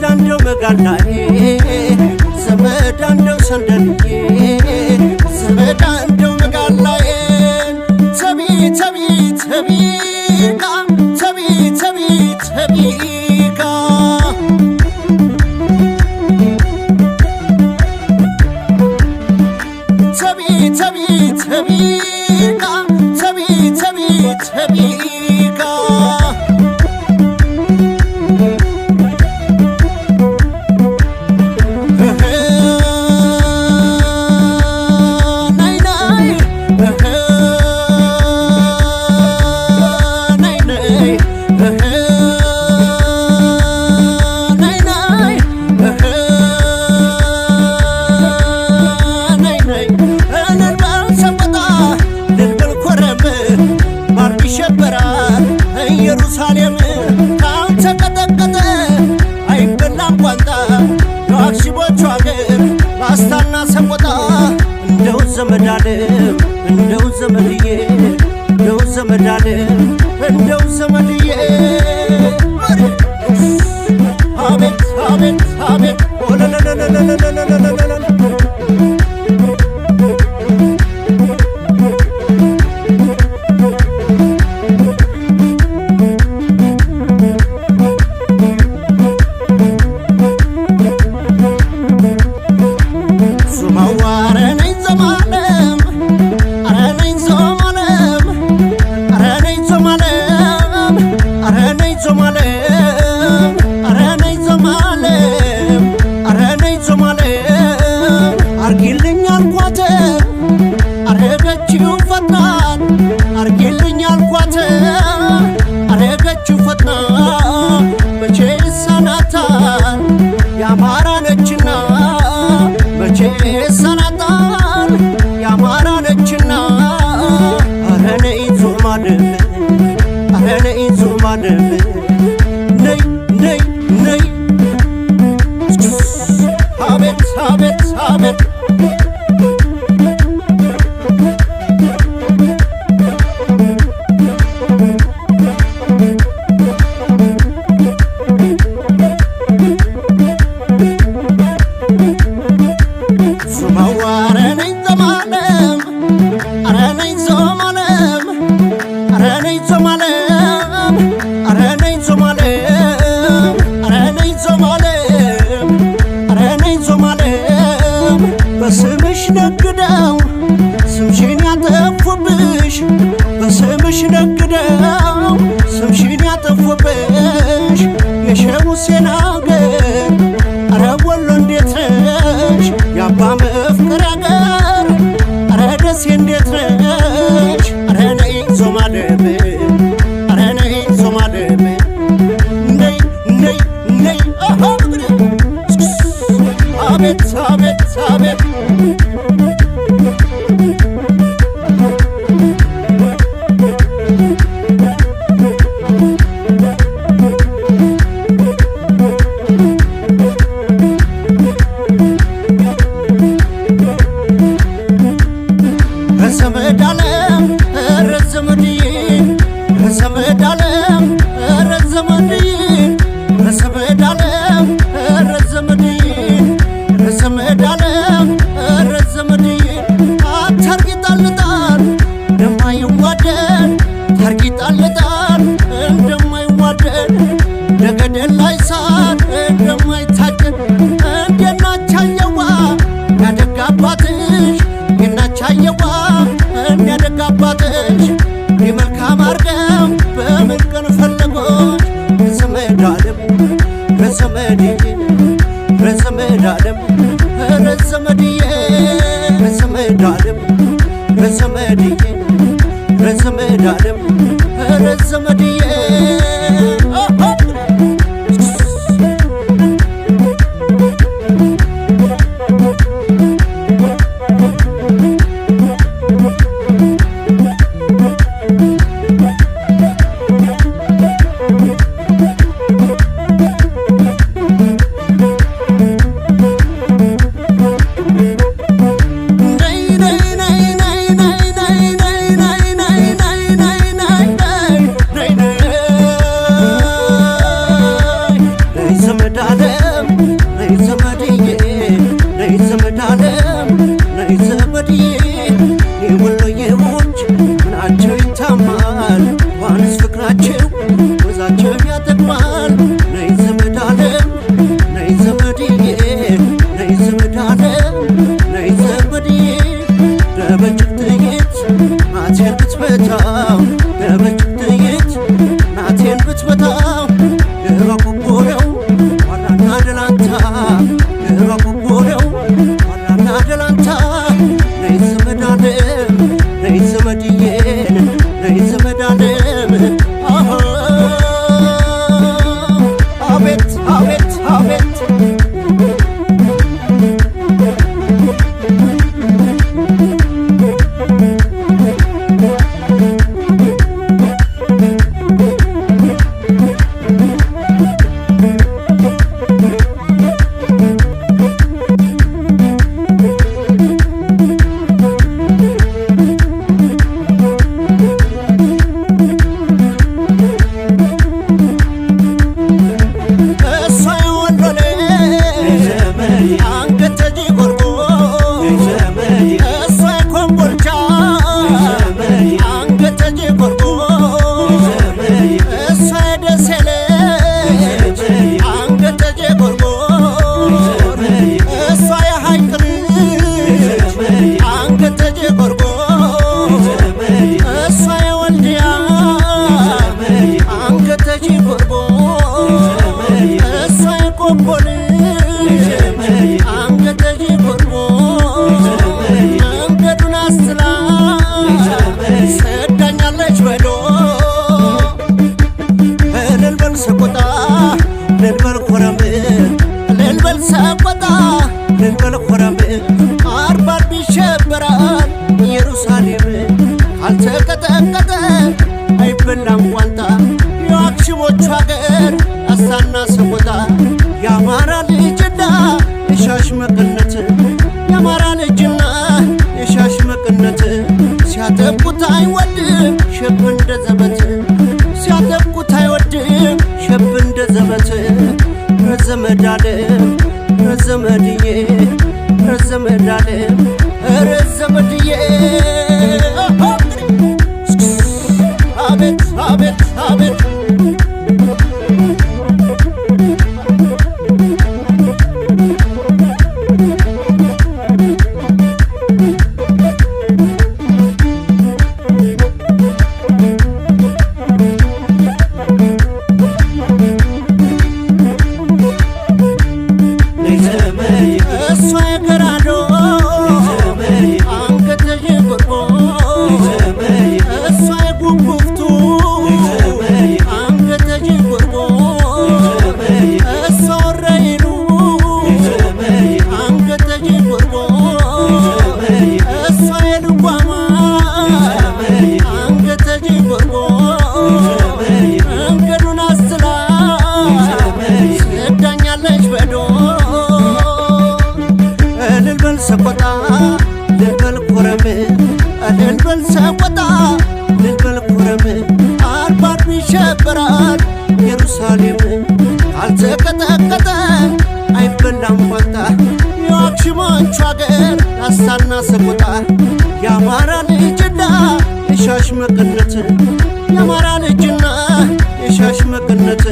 አንደው መጋላዬ ዘመድ አንደው ሰንደልዬ ዘመድ አንደው መጋላዬ ተቢ ተቢ ተቢጋ ተቢ ተቢ ተቢጋ ተቢ ተቢ ተቢጋ ተቢ ተቢ ተቢጋ ኢየሩሳሌም ካልተቀጠቀጠ አይበላም ቋንጣ የዋክሽቦቹ አገር ላስታና ሰቆጣ እንደው ዘመዳለም እንደው ዘመድዬ እንደው ዘመዳለም እንደው ዘመድዬ አቤት አቤት አቤት በስምሽ ነግደው ስምሽን ያጠፉብሽ በስምሽ ነግደው ስምሽን ያጠፉብሽ የሸሙሴን አገር አረ ወሎ እንዴት ነሽ ያባ መፍቅር አገር አረ ደሴ እንዴት ነሽ አረ ነይ ዞማለም አረ ነይ ዞማለም ነይ ነይ ነይ አቤት አቤት አቤት ጎርጎ እሷ የቆቦ ልጅ አንገተ ጎርጎ መንገዱን አስላ ሰዳኛለች በዶ እልል በል ሰቆጣ እልል በል ኮረም እልል በል ሰቆጣ እልል በል ኮረም አርባ አርብ ይሸበራል ኢየሩሳሌም ካልተቀጠቀጠ አይበላም ቋንጣ የዋክሽሞቹ ሀገር አሳና ሰቆጣ የአማራ ልጅና የሻሽ መቀነት የአማራ ልጅና የሻሽ መቀነት ሲያጠቁት አይወድም ሸብ እንደ ዘበት ሲያጠቁት አይወድም ሸብ እንደ ዘበት ረዘመድ አለም ረዘመድዬ ረዘመድ አለም ረዘመድዬ አቤት አቤት አቤት እሷ የገራዶ አንገተ ጎርጎ እሷ የጉጉፍቱ አንገተ ጎርጎ እሷ ወረይሉ አንገተ ጎርጎ እሷ የልጓማ አንገተ ጎርጎ መንገዱን አስላ ሰዳኛለች በዶ እልል በል ሰቆጣ እልል በል ኮረም እልል በል ሰቆጣ እልል በል ኮረም አርባ አርብ ይሸበራል ኢየሩሳሌም ካልተቀጠቀጠ አይበላም ቋንጣ የዋክሽሞቹ ሀገር አሳና ሰቆጣ የአማራ ልጅና የሻሽ መቀነት የአማራ ልጅና የሻሽ መቀነት